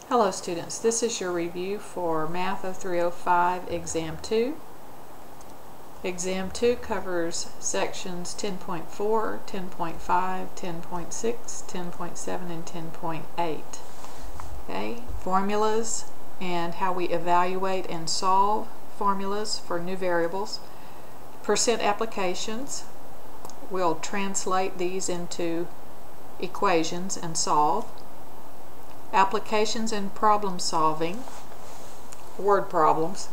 Hello students, this is your review for Math 0305 Exam 2. Exam 2 covers sections 10.4, 10.5, 10.6, 10.7, and 10.8. Okay, formulas and how we evaluate and solve formulas for new variables. Percent applications, we'll translate these into equations and solve. Applications and problem solving, word problems.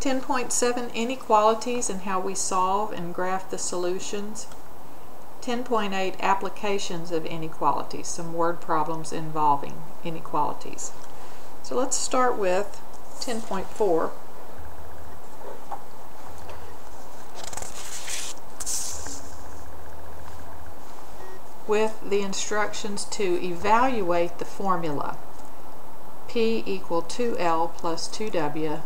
10.7 inequalities and how we solve and graph the solutions. 10.8 applications of inequalities, some word problems involving inequalities. So let's start with 10.4. with the instructions to evaluate the formula P equal 2L plus 2W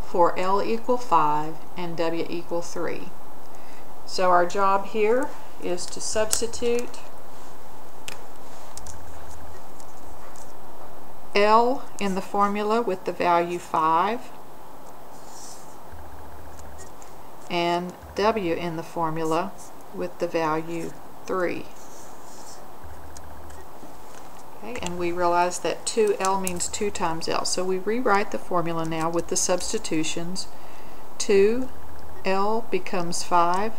for L equal 5 and W equal 3. So our job here is to substitute L in the formula with the value 5 and W in the formula with the value 3. Okay, and we realize that 2L means 2 times L. So we rewrite the formula now with the substitutions. 2L becomes 5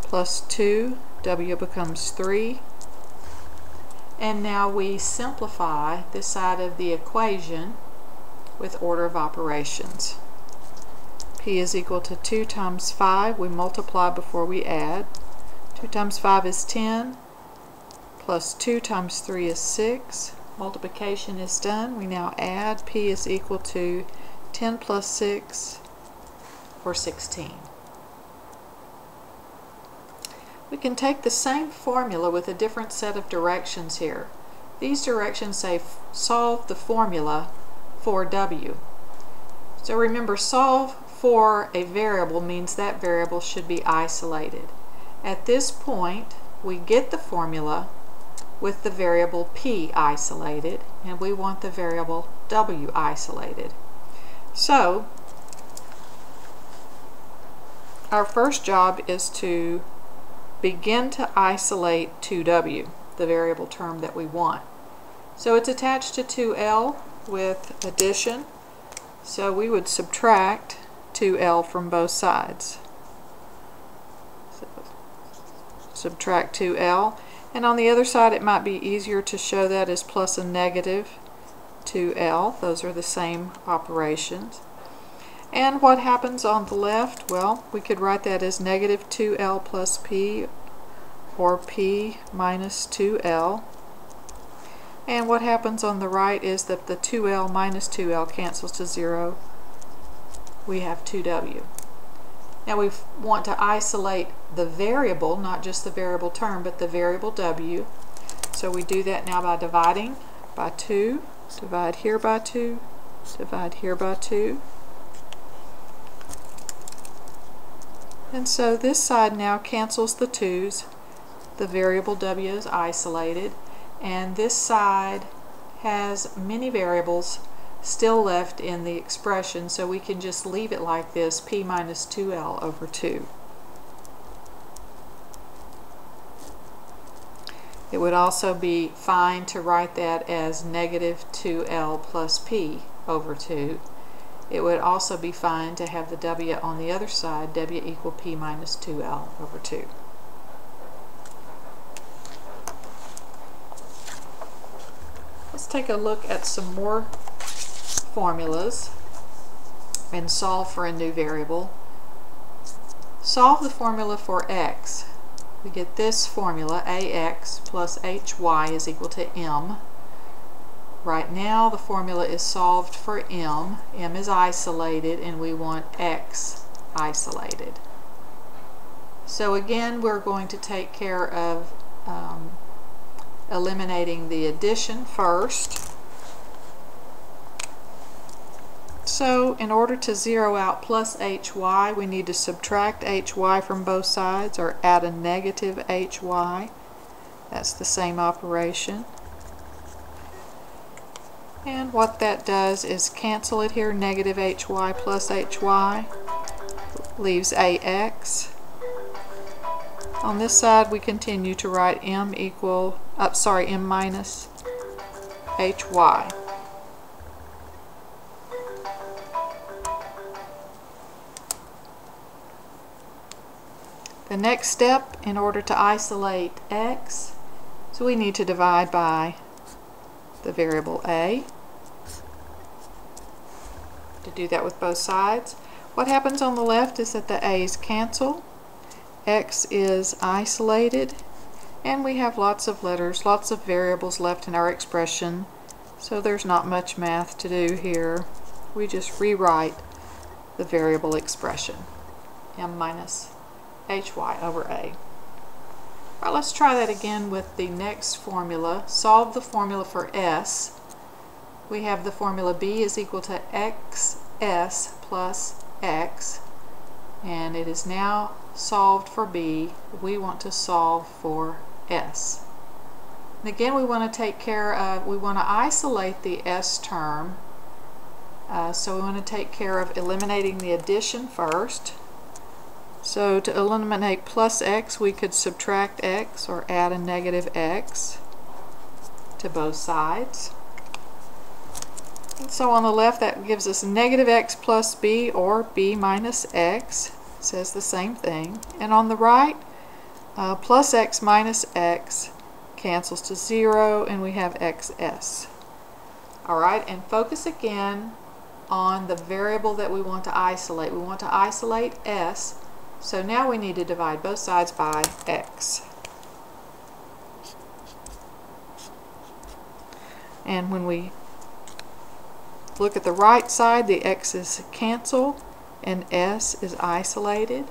plus 2, W becomes 3. And now we simplify this side of the equation with order of operations. P is equal to 2 times 5. We multiply before we add. 2 times 5 is 10. Plus 2 times 3 is 6. Multiplication is done. We now add. P is equal to 10 plus 6 or 16. We can take the same formula with a different set of directions here. These directions say solve the formula for W. So remember, solve for a variable means that variable should be isolated. At this point, we get the formula with the variable P isolated, and we want the variable W isolated. So our first job is to begin to isolate 2W, the variable term that we want. So it's attached to 2L with addition, so we would subtract 2L from both sides. So subtract 2L. And on the other side, it might be easier to show that as plus a negative 2L. Those are the same operations. And what happens on the left? Well, we could write that as negative 2L plus P, or P minus 2L. And what happens on the right is that the 2L minus 2L cancels to 0. We have 2W. Now we want to isolate the variable, not just the variable term, but the variable W. So we do that now by dividing by 2, divide here by 2, divide here by 2. And so this side now cancels the 2's. The variable W is isolated, and this side has many variables still left in the expression, so we can just leave it like this, P minus 2L over 2. It would also be fine to write that as negative 2L plus P over 2. It would also be fine to have the W on the other side, W equal P minus 2L over 2. Let's take a look at some more formulas and solve for a new variable. Solve the formula for x. We get this formula, ax plus hy is equal to m. Right now the formula is solved for m. M is isolated and we want x isolated. So again, we're going to take care of eliminating the addition first. So in order to zero out plus hy, we need to subtract hy from both sides, or add a negative hy. That's the same operation. And what that does is cancel it here, negative hy plus hy, leaves ax. On this side we continue to write m minus hy. The next step, in order to isolate x, so we need to divide by the variable a. To do that with both sides, what happens on the left is that the a's cancel, x is isolated, and we have lots of letters, lots of variables left in our expression, so there's not much math to do here. We just rewrite the variable expression, m minus hy over a. Alright, let's try that again with the next formula. Solve the formula for s. We have the formula b is equal to xs plus x, and it is now solved for b. We want to solve for s. And again, we want to take care of, we want to isolate the s term, so we want to take care of eliminating the addition first. So to eliminate plus x, we could subtract x or add a negative x to both sides. And so on the left, that gives us negative x plus b or b minus x. It says the same thing. And on the right, plus x minus x cancels to 0, and we have xs. Alright, and focus again on the variable that we want to isolate. We want to isolate s. So now we need to divide both sides by x. And when we look at the right side, the x's cancel and s is isolated.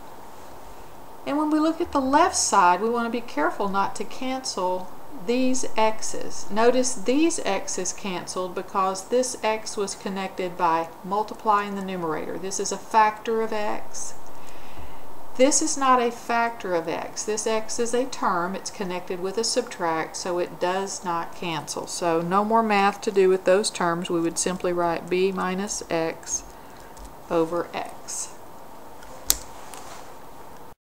And when we look at the left side, we want to be careful not to cancel these x's. Notice these x's canceled because this x was connected by multiplying the numerator. This is a factor of x. This is not a factor of x. This x is a term. It's connected with a subtract, so it does not cancel. So no more math to do with those terms. We would simply write b minus x over x.